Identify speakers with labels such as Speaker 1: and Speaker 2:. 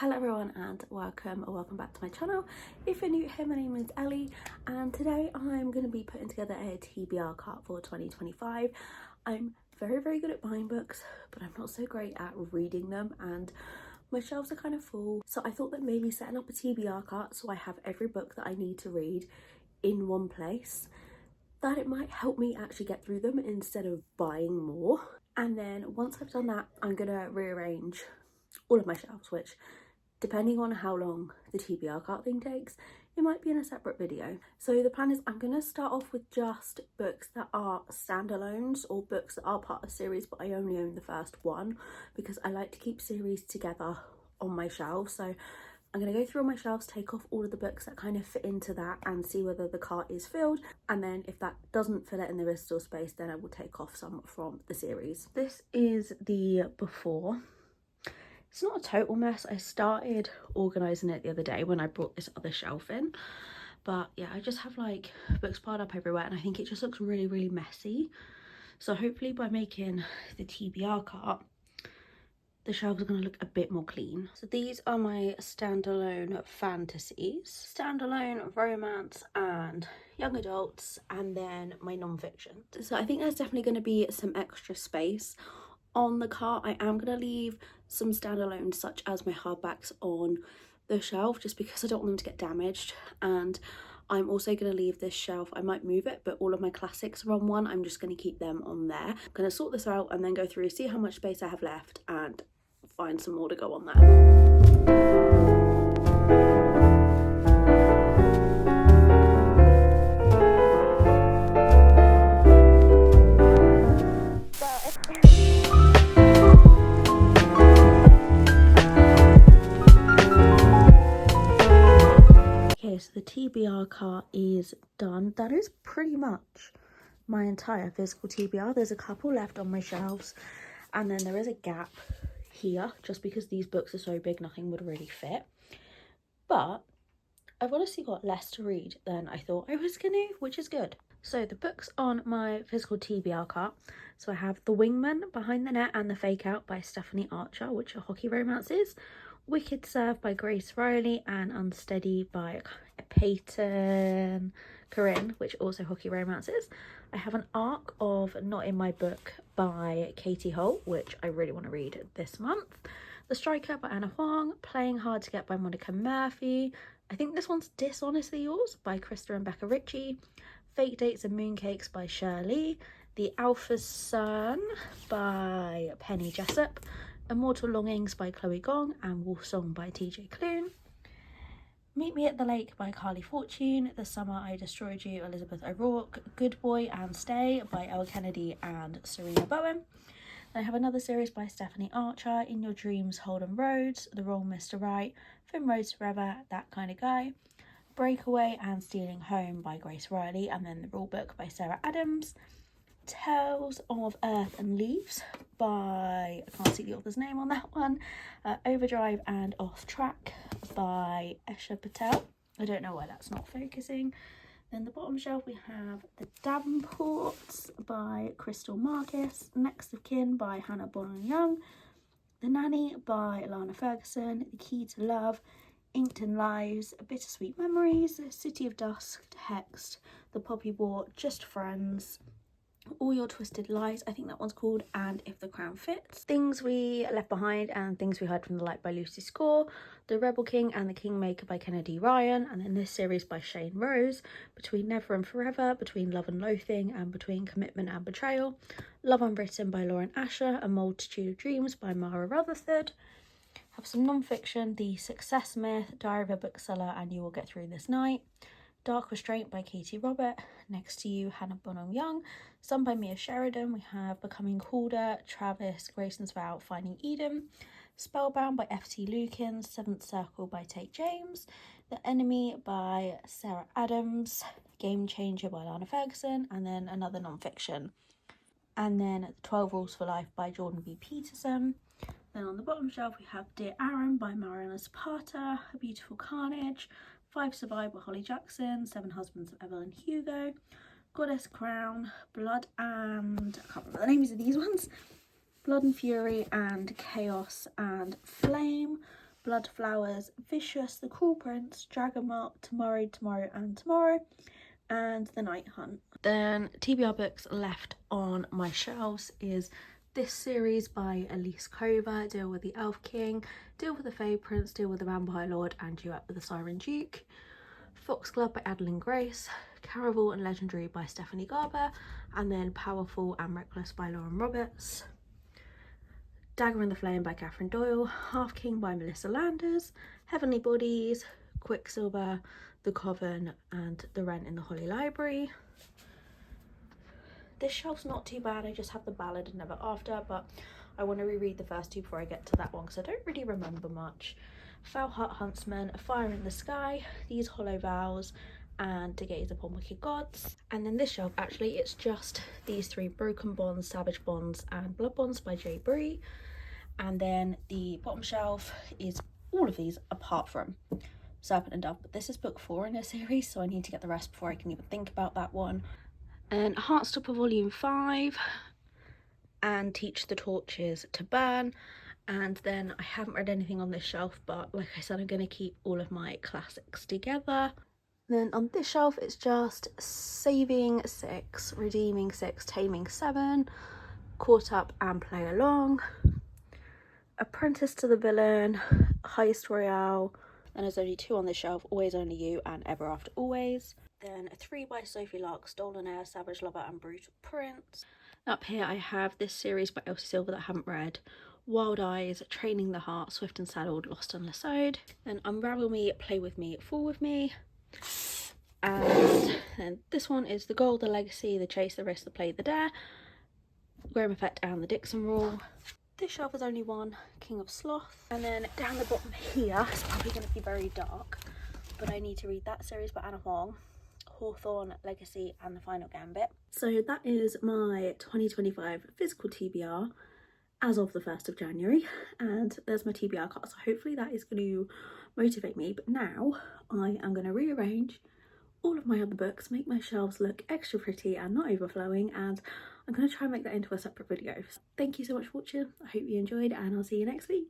Speaker 1: Hello everyone and welcome back to my channel. If you're new here, my name is Ellie and today I'm going to be putting together a TBR cart for 2025. I'm very good at buying books, but I'm not so great at reading them and my shelves are kind of full. So I thought that maybe setting up a TBR cart so I have every book that I need to read in one place, that it might help me actually get through them instead of buying more. And then once I've done that, I'm going to rearrange all of my shelves, which depending on how long the TBR cart thing takes, it might be in a separate video. So the plan is I'm going to start off with just books that are standalones or books that are part of a series, but I only own the first one because I like to keep series together on my shelves. So I'm going to go through all my shelves, take off all of the books that kind of fit into that and see whether the cart is filled. And then if that doesn't fill it and there is still space, then I will take off some from the series. This is the before. It's not a total mess. I started organising it the other day when I brought this other shelf in. But yeah, I just have like books piled up everywhere and I think it just looks really messy. So hopefully by making the TBR cart, the shelves are going to look a bit more clean. So these are my standalone fantasies, standalone romance and young adults, and then my non-fiction. So I think there's definitely going to be some extra space on the cart. I am going to leave some standalones such as my hardbacks on the shelf just because I don't want them to get damaged, and I'm also going to leave this shelf, I might move it, but all of my classics are on one. I'm just going to keep them on there. I'm going to sort this out and then go through, see how much space I have left and find some more to go on there. So the TBR cart is done. That is pretty much my entire physical TBR. There's a couple left on my shelves and then there is a gap here just because these books are so big nothing would really fit, but I've honestly got less to read than I thought I was gonna, which is good. So the books on my physical TBR cart, so I have The Wingman, Behind the Net and the Fake Out by Stephanie Archer, which are hockey romances, Wicked Serve by Grace Riley and Unsteady by Peyton Corinne, which are also hockey romances. I have an arc of Not in My Book by Katie Holt, which I really want to read this month. The Striker by Anna Huang, Playing Hard to Get by Monica Murphy. I think this one's Dishonestly Yours by Krista and Becca Ritchie. Fake Dates and Mooncakes by Shirley. The Alpha's Son by Penny Jessup. Immortal Longings by Chloe Gong and Wolf Song by TJ Clune. Meet Me at the Lake by Carly Fortune. The Summer I Destroyed You, Elizabeth O'Rourke. Good Boy and Stay by Elle Kennedy and Serena Bowen. Then I have another series by Stephanie Archer, In Your Dreams, Holden Rhodes, The Wrong Mr. Right, From Rose Forever, That Kind of Guy. Breakaway and Stealing Home by Grace Riley, and then The Rule Book by Sarah Adams. Tales of Earth and Leaves by, I can't see the author's name on that one. Overdrive and Off Track by Esha Patel. I don't know why that's not focusing. Then the bottom shelf we have The Davenports by Crystal Marcus, Next of Kin by Hannah Bonham Young, The Nanny by Lana Ferguson, The Key to Love, Inkton Lives, Bittersweet Memories, City of Dusk, Hexed, The Poppy War, Just Friends, All Your Twisted Lies, I think that one's called, and If the Crown Fits. Things We Left Behind and Things We Heard from the Light by Lucy Score, The Rebel King and the Kingmaker by Kennedy Ryan, and then this series by Shane Rose, Between Never and Forever, Between Love and Loathing, and Between Commitment and Betrayal, Love Unwritten by Lauren Asher, A Multitude of Dreams by Mara Rutherford. Have some non-fiction, The Success Myth, Diary of a Bookseller and You Will Get Through This Night, Dark Restraint by Katie Robert, Next to You, Hannah Bonham Young, Some by Mia Sheridan. We have Becoming Calder, Travis Grayson's Vow, Finding Eden, Spellbound by F.T. Lukens, Seventh Circle by Tate James, The Enemy by Sarah Adams, Game Changer by Lana Ferguson, and then another non-fiction. And then 12 Rules for Life by Jordan B. Peterson. Then on the bottom shelf we have Dear Aaron by Mariana Zapata, A Beautiful Carnage, 5 Survive by Holly Jackson, 7 Husbands of Evelyn Hugo, Goddess Crown, Blood and, I can't remember the names of these ones, Blood and Fury and Chaos and Flame, Blood Flowers, Vicious, The Cool Prince, Dragon Mark, Tomorrow, Tomorrow and Tomorrow, and The Night Hunt. Then TBR books left on my shelves is this series by Elise Cover, Deal with the Elf King, Deal with the Fae Prince, Deal with the Vampire Lord and Duet with the Siren Duke, Foxglove by Adeline Grace, Caraval and Legendary by Stephanie Garber, and then Powerful and Reckless by Lauren Roberts, Dagger in the Flame by Catherine Doyle, Half King by Melissa Landers, Heavenly Bodies, Quicksilver, The Coven and The Rent in the Holly Library. This shelf's not too bad, I just have The Ballad and Never After, but I want to reread the first two before I get to that one because I don't really remember much. Foul Heart Huntsman, A Fire in the Sky, These Hollow Vows, and To Gaze Upon Wicked Gods. And then this shelf, actually, it's just these three: Broken Bonds, Savage Bonds, and Blood Bonds by Jay Bree. And then the bottom shelf is all of these apart from Serpent and Dove, but this is book 4 in a series, so I need to get the rest before I can even think about that one. And Heartstopper Volume 5 and Teach the Torches to Burn. And then I haven't read anything on this shelf, but like I said, I'm going to keep all of my classics together. Then on this shelf, it's just Saving 6, Redeeming 6, Taming 7, Caught Up and Play Along, Apprentice to the Villain, Heist Royale, and there's only 2 on this shelf, Always Only You and Ever After Always. Then 3 by Sophie Lark, Stolen Heir, Savage Lover and Brutal Prince. Up here I have this series by Elsie Silver that I haven't read, Wild Eyes, Training the Heart, Swift and Saddled, Lost and Lasode. Then Unravel Me, Play With Me, Fall With Me. And then this one is The Goal, The Legacy, The Chase, The Risk, The Play, The Dare, Graham Effect and The Dixon Rule. This shelf is only one, King of Sloth. And then down the bottom here, it's probably going to be very dark, but I need to read that series by Anna Huang, Hawthorne, Legacy and The Final Gambit. So that is my 2025 physical TBR as of the 1st of January, and there's my TBR card, so hopefully that is going to motivate me. But now I am going to rearrange all of my other books, make my shelves look extra pretty and not overflowing, and I'm going to try and make that into a separate video. So thank you so much for watching, I hope you enjoyed, and I'll see you next week.